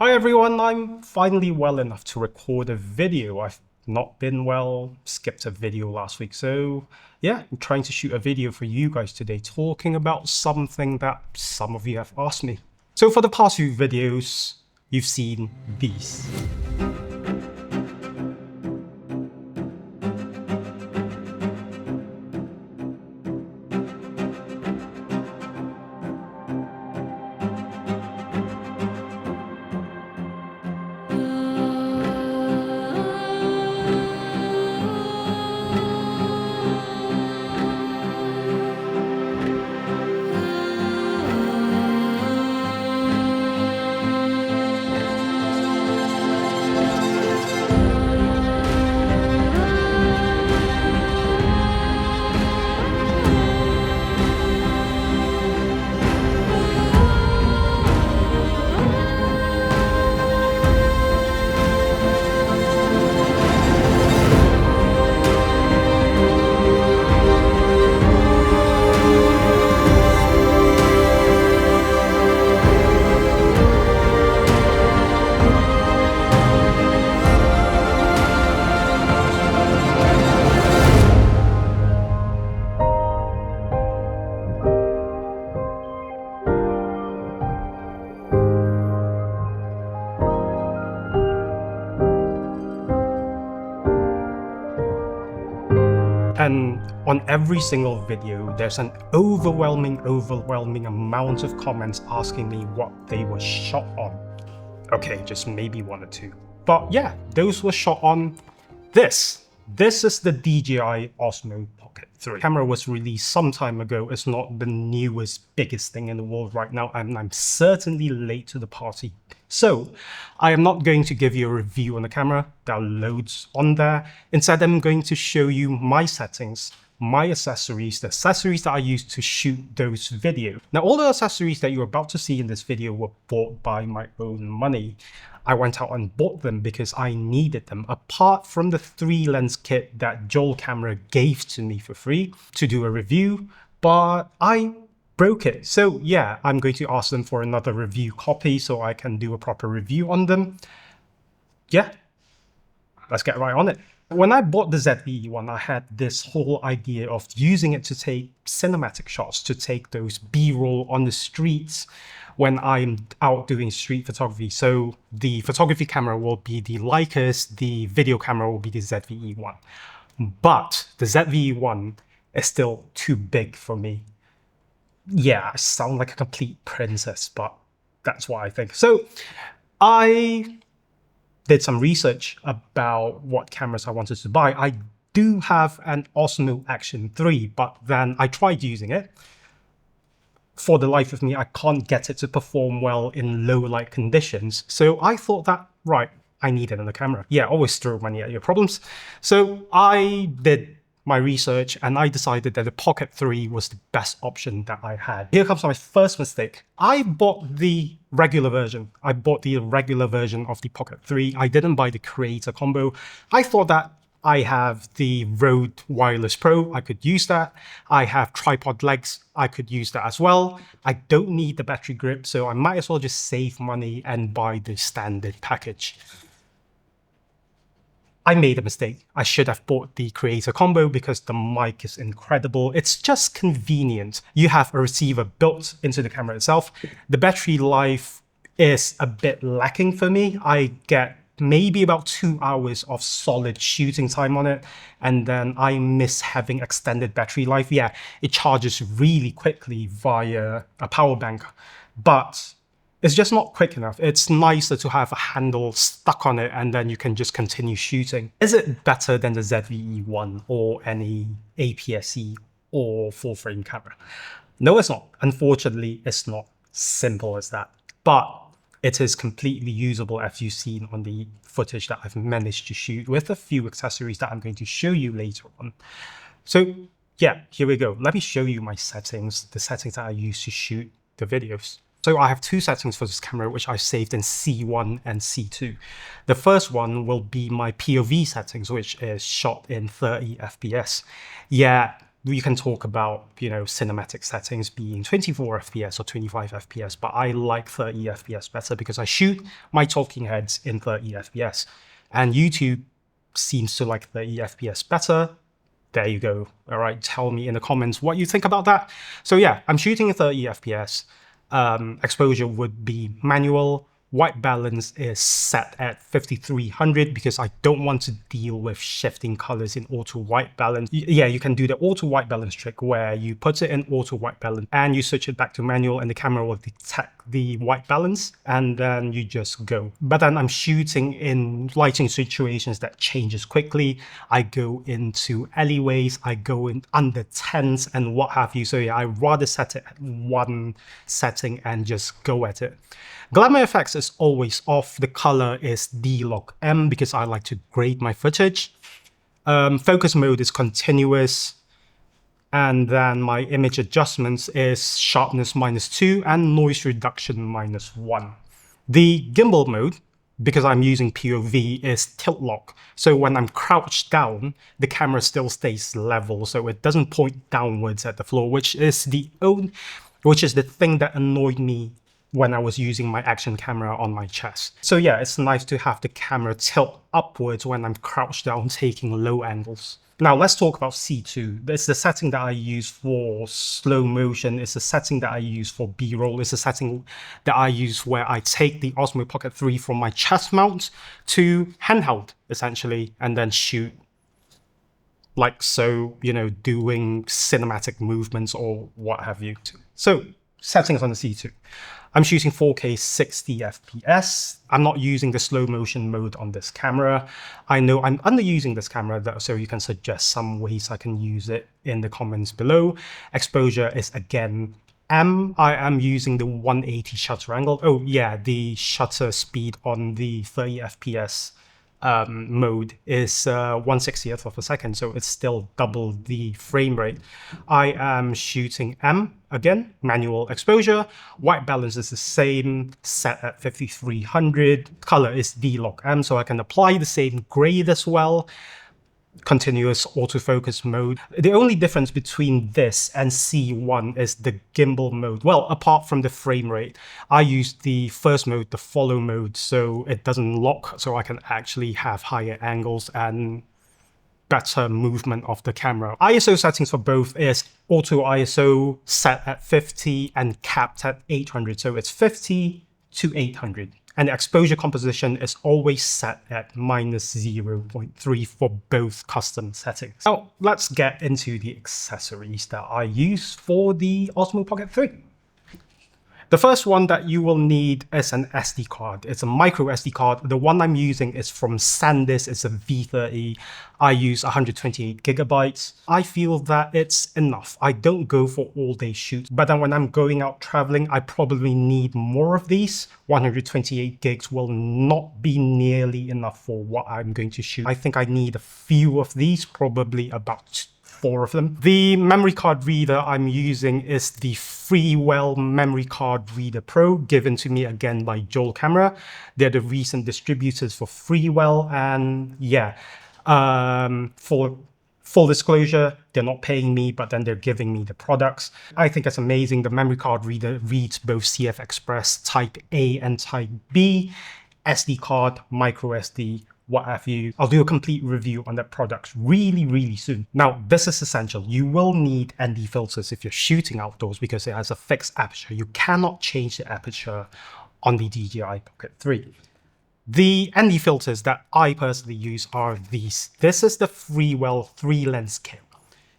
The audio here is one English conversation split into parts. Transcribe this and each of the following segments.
Hi everyone, I'm finally well enough to record a video. I've not been well, skipped a video last week. So yeah, I'm trying to shoot a video for you guys today talking about something that some of you have asked me. So for the past few videos, you've seen these. And on every single video, there's an overwhelming amount of comments asking me what they were shot on. Okay, just maybe one or two. But yeah, those were shot on this. This is the DJI Osmo Pocket 3. The camera was released some time ago. It's not the newest, biggest thing in the world right now, and I'm certainly late to the party. So I am not going to give you a review on the camera. There are loads on there. Instead, I'm going to show you my settings, my accessories, the accessories that I used to shoot those videos. Now, all the accessories that you're about to see in this video were bought by my own money. I went out and bought them because I needed them, apart from the 3-lens kit that Joel Camera gave to me for free to do a review, but I broke it. So yeah, I'm going to ask them for another review copy so I can do a proper review on them. Yeah, let's get right on it. When I bought the ZV-E1, I had this whole idea of using it to take cinematic shots, to take those B-roll on the streets when I'm out doing street photography. So the photography camera will be the Leicas, the video camera will be the ZV-E1. But the ZV-E1 is still too big for me. Yeah, I sound like a complete princess, but that's what I think. So I did some research about what cameras I wanted to buy. I do have an Osmo Action 3, but then I tried using it. For the life of me, I can't get it to perform well in low light conditions. So I thought that, right, I need another camera. Yeah, always throw money at your problems. So I did my research and I decided that the Pocket 3 was the best option that I had. Here comes my first mistake. I bought the regular version. I bought the regular version of the Pocket 3. I didn't buy the Creator combo. I thought that I have the Rode Wireless Pro, I could use that. I have tripod legs, I could use that as well. I don't need the battery grip, so I might as well just save money and buy the standard package. I made a mistake. I should have bought the Creator combo because the mic is incredible. It's just convenient. You have a receiver built into the camera itself. The battery life is a bit lacking for me. I get maybe about 2 hours of solid shooting time on it, and then I miss having extended battery life. Yeah, it charges really quickly via a power bank, but it's just not quick enough. It's nicer to have a handle stuck on it and then you can just continue shooting. Is it better than the ZV-E1 or any APS-C or full frame camera? No, it's not. Unfortunately, it's not simple as that, but it is completely usable, as you've seen on the footage that I've managed to shoot with a few accessories that I'm going to show you later on. So yeah, here we go. Let me show you my settings, the settings that I use to shoot the videos. So I have two settings for this camera, which I've saved in C1 and C2. The first one will be my POV settings, which is shot in 30 FPS. Yeah, we can talk about, cinematic settings being 24 FPS or 25 FPS, but I like 30 FPS better because I shoot my talking heads in 30 FPS. And YouTube seems to like 30 FPS better. There you go. All right, tell me in the comments what you think about that. So yeah, I'm shooting in 30 FPS. Exposure would be manual. White balance is set at 5300 because I don't want to deal with shifting colors in auto white balance. Yeah, you can do the auto white balance trick where you put it in auto white balance and you switch it back to manual and the camera will detect the white balance and then you just go. But then I'm shooting in lighting situations that changes quickly. I go into alleyways, I go in under tents and what have you. So yeah, I rather set it at one setting and just go at it. Glamour effects is always off. The color is D-Log-M because I like to grade my footage. Focus mode is continuous. And then my image adjustments is sharpness -2 and noise reduction -1. The gimbal mode, because I'm using POV, is tilt lock. So when I'm crouched down, the camera still stays level, so it doesn't point downwards at the floor, which is the thing that annoyed me when I was using my action camera on my chest. So yeah, it's nice to have the camera tilt upwards when I'm crouched down taking low angles. Now let's talk about C2. It's the setting that I use for slow motion. It's the setting that I use for B-roll. It's the setting that I use where I take the Osmo Pocket 3 from my chest mount to handheld, essentially, and then shoot like so, doing cinematic movements or what have you. So settings on the C2. I'm shooting 4K 60 FPS. I'm not using the slow motion mode on this camera. I know I'm underusing this camera, so you can suggest some ways I can use it in the comments below. Exposure is again M. I am using the 180 shutter angle. Oh yeah, the shutter speed on the 30 FPS mode is 1/60th of a second, so it's still double the frame rate. I am shooting M, again, manual exposure. White balance is the same, set at 5300. Color is D-Log-M, so I can apply the same grade as well. Continuous autofocus mode. The only difference between this and C1 is the gimbal mode. Well, apart from the frame rate, I use the first mode, the follow mode, so it doesn't lock, so I can actually have higher angles and better movement of the camera. ISO settings for both is auto ISO set at 50 and capped at 800, so it's 50 to 800. And the exposure composition is always set at -0.3 for both custom settings. Now, let's get into the accessories that I use for the Osmo Pocket 3. The first one that you will need is an SD card. It's a micro SD card. The one I'm using is from SanDisk. It's a V30. I use 128 gigabytes. I feel that it's enough. I don't go for all-day shoots, but then when I'm going out traveling, I probably need more of these. 128 gigs will not be nearly enough for what I'm going to shoot. I think I need a few of these, probably about 4 of them. The memory card reader I'm using is the Freewell Memory Card Reader Pro, given to me again by Joel Camera. They're the recent distributors for Freewell, and yeah, for full disclosure, they're not paying me, but then they're giving me the products. I think it's amazing. The memory card reader reads both CF Express Type A and Type B, SD card, micro SD, what have you. I'll do a complete review on that product really soon. Now, this is essential. You will need ND filters if you're shooting outdoors because it has a fixed aperture. You cannot change the aperture on the DJI Pocket 3. The ND filters that I personally use are these. This is the Freewell 3-lens kit.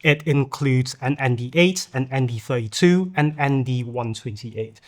It includes an ND8, an ND32, and ND128.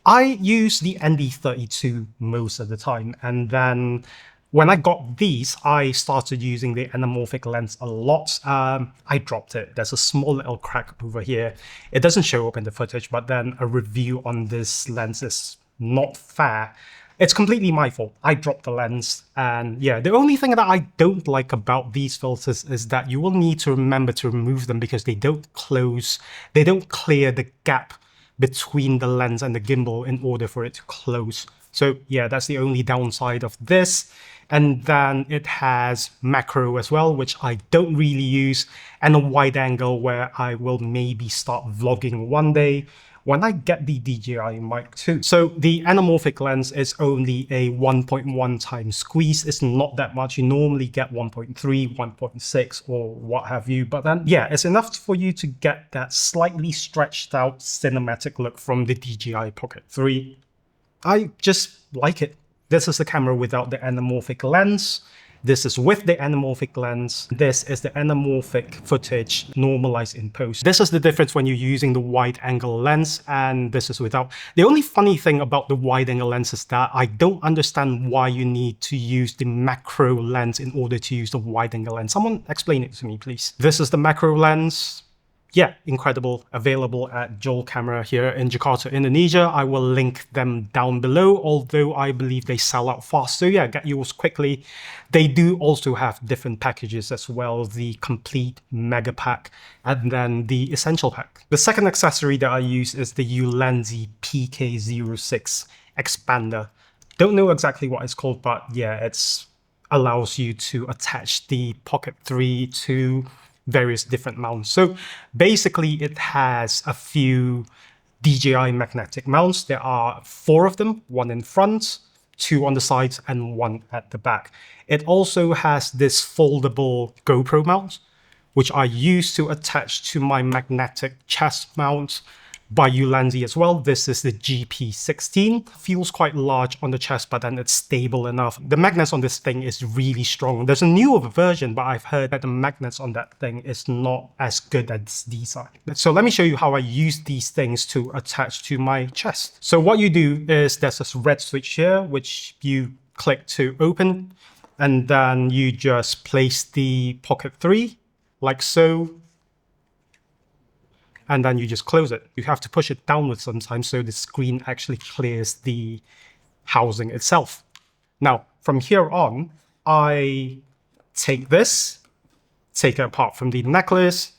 I use the ND32 most of the time, and then when I got these, I started using the anamorphic lens a lot. I dropped it. There's a small little crack over here. It doesn't show up in the footage, but then a review on this lens is not fair. It's completely my fault. I dropped the lens, and yeah, the only thing that I don't like about these filters is that you will need to remember to remove them because they don't clear the gap between the lens and the gimbal in order for it to close. So yeah, that's the only downside of this. And then it has macro as well, which I don't really use, and a wide angle where I will maybe start vlogging one day when I get the DJI Mic 2. So the anamorphic lens is only a 1.1 times squeeze. It's not that much. You normally get 1.3, 1.6 or what have you. But then, yeah, it's enough for you to get that slightly stretched out cinematic look from the DJI Pocket 3. I just like it. This is the camera without the anamorphic lens. This is with the anamorphic lens. This is the anamorphic footage normalized in post. This is the difference when you're using the wide angle lens, and this is without. The only funny thing about the wide angle lens is that I don't understand why you need to use the macro lens in order to use the wide angle lens. Someone explain it to me, please. This is the macro lens. Yeah, incredible. Available at Joel Camera here in Jakarta, Indonesia. I will link them down below, although I believe they sell out fast. So yeah, get yours quickly. They do also have different packages as well, the complete mega pack and then the essential pack. The second accessory that I use is the Ulanzi PK06 expander. Don't know exactly what it's called, but yeah, it's allows you to attach the Pocket 3 to various different mounts. So basically it has a few DJI magnetic mounts. There are 4 of them, 1 in front, 2 on the sides and 1 at the back. It also has this foldable GoPro mount, which I use to attach to my magnetic chest mount by Ulanzi as well. This is the GP16. Feels quite large on the chest, but then it's stable enough. The magnets on this thing is really strong. There's a newer version, but I've heard that the magnets on that thing is not as good as these are. So let me show you how I use these things to attach to my chest. So what you do is there's this red switch here, which you click to open, and then you just place the Pocket 3 like so. And then you just close it. You have to push it downwards sometimes so the screen actually clears the housing itself. Now, from here on, I take this, take it apart from the necklace,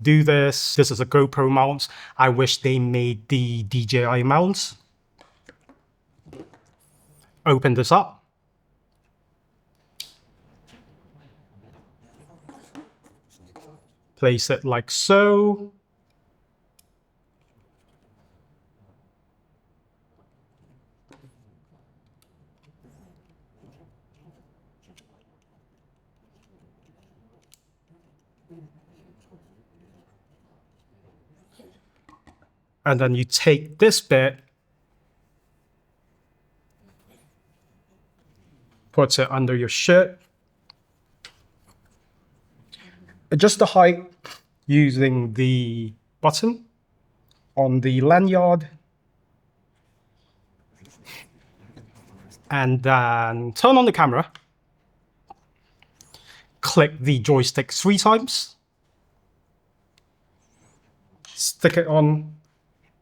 do this. This is a GoPro mount. I wish they made the DJI mounts. Open this up. Place it like so. And then you take this bit, put it under your shirt. Adjust the height using the button on the lanyard. And then turn on the camera. Click the joystick 3 times. Stick it on,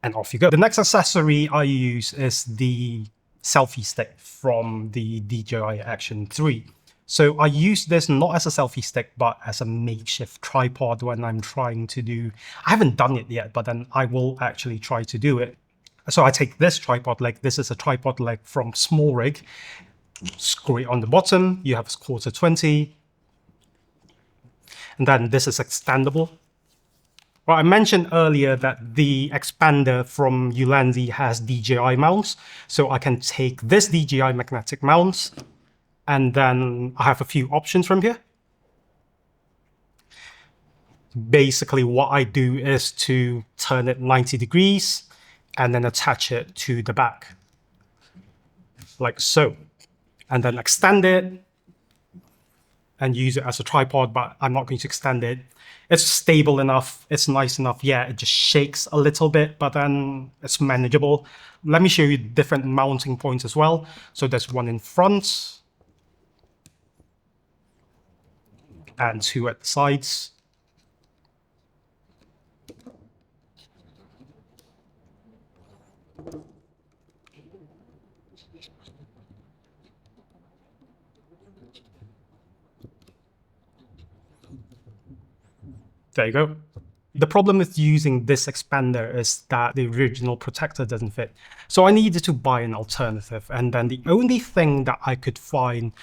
and off you go. The next accessory I use is the selfie stick from the DJI Action 3. So I use this not as a selfie stick, but as a makeshift tripod when I'm trying to do, I haven't done it yet, but then I will actually try to do it. So I take this tripod leg, this is a tripod leg from Small Rig, screw it on the bottom, you have a 1/4-20, and then this is extendable. Well, I mentioned earlier that the expander from Ulanzi has DJI mounts, so I can take this DJI magnetic mount, and then I have a few options from here. Basically, what I do is to turn it 90 degrees and then attach it to the back, like so. And then extend it and use it as a tripod, but I'm not going to extend it. It's stable enough, it's nice enough. Yeah, it just shakes a little bit, but then it's manageable. Let me show you different mounting points as well. So there's one in front, and 2 at the sides. There you go. The problem with using this expander is that the original protector doesn't fit. So I needed to buy an alternative. And then the only thing that I could find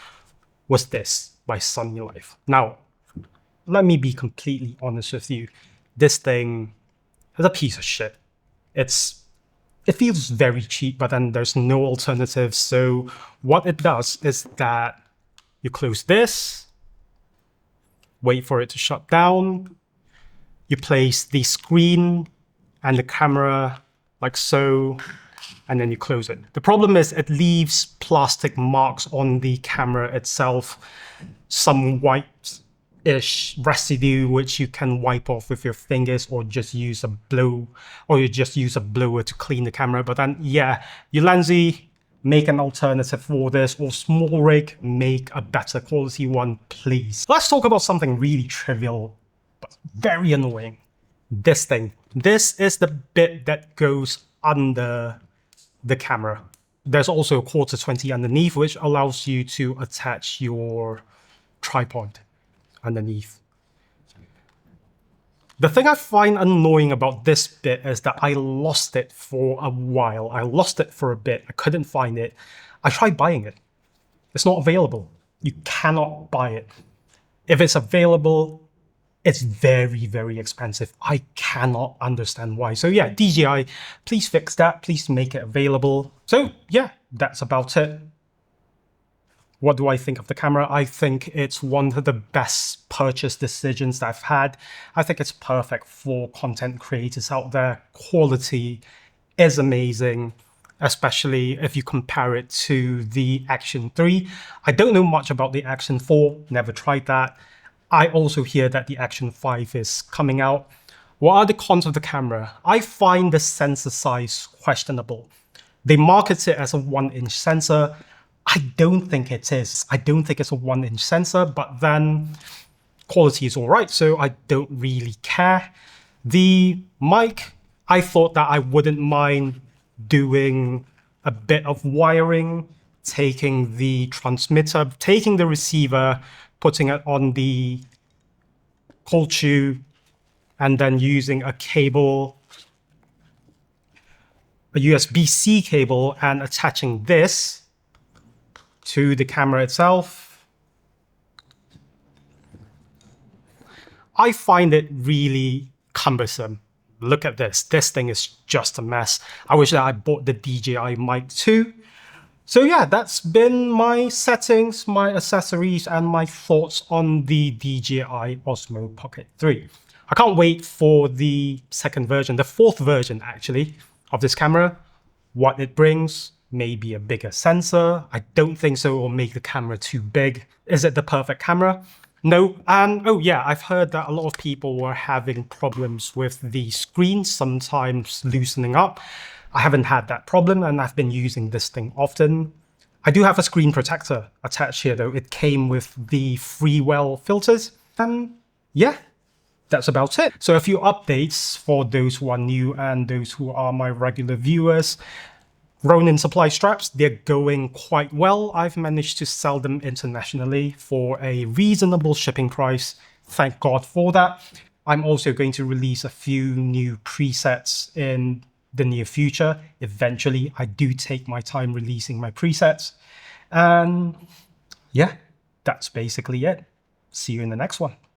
was this by Sony Life. Now, let me be completely honest with you. This thing is a piece of shit. It feels very cheap, but then there's no alternative. So what it does is that you close this, wait for it to shut down. You place the screen and the camera like so, and then you close it. The problem is it leaves plastic marks on the camera itself, some white-ish residue which you can wipe off with your fingers or just use a blower to clean the camera. But then, yeah, Ulanzi, make an alternative for this, or Small Rig, make a better quality one, please. Let's talk about something really trivial, but very annoying. This thing. This is the bit that goes under the camera. There's also a 1/4-20 underneath, which allows you to attach your tripod underneath. The thing I find annoying about this bit is that I lost it for a while. I lost it for a bit. I couldn't find it. I tried buying it. It's not available. You cannot buy it. If it's available, it's very, very expensive. I cannot understand why. So yeah, DJI, please fix that. Please make it available. So yeah, that's about it. What do I think of the camera? I think it's one of the best purchase decisions that I've had. I think it's perfect for content creators out there. Quality is amazing, especially if you compare it to the Action 3. I don't know much about the Action 4, never tried that. I also hear that the Action 5 is coming out. What are the cons of the camera? I find the sensor size questionable. They market it as a 1-inch sensor. I don't think it is. I don't think it's a 1-inch sensor, but then quality is all right, so I don't really care. The mic, I thought that I wouldn't mind doing a bit of wiring, taking the transmitter, taking the receiver, putting it on the cold shoe, and then using a cable, a USB-C cable, and attaching this to the camera itself. I find it really cumbersome. Look at this. This thing is just a mess. I wish that I bought the DJI mic too. So yeah, that's been my settings, my accessories, and my thoughts on the DJI Osmo Pocket 3. I can't wait for the second version, the fourth version actually, of this camera. What it brings, maybe a bigger sensor. I don't think so it will make the camera too big. Is it the perfect camera? No. And oh yeah, I've heard that a lot of people were having problems with the screen, sometimes loosening up. I haven't had that problem and I've been using this thing often. I do have a screen protector attached here though. It came with the Freewell filters. And yeah, that's about it. So a few updates for those who are new and those who are my regular viewers. Ronin supply straps, they're going quite well. I've managed to sell them internationally for a reasonable shipping price. Thank God for that. I'm also going to release a few new presets in the near future. Eventually, I do take my time releasing my presets. And yeah, that's basically it. See you in the next one.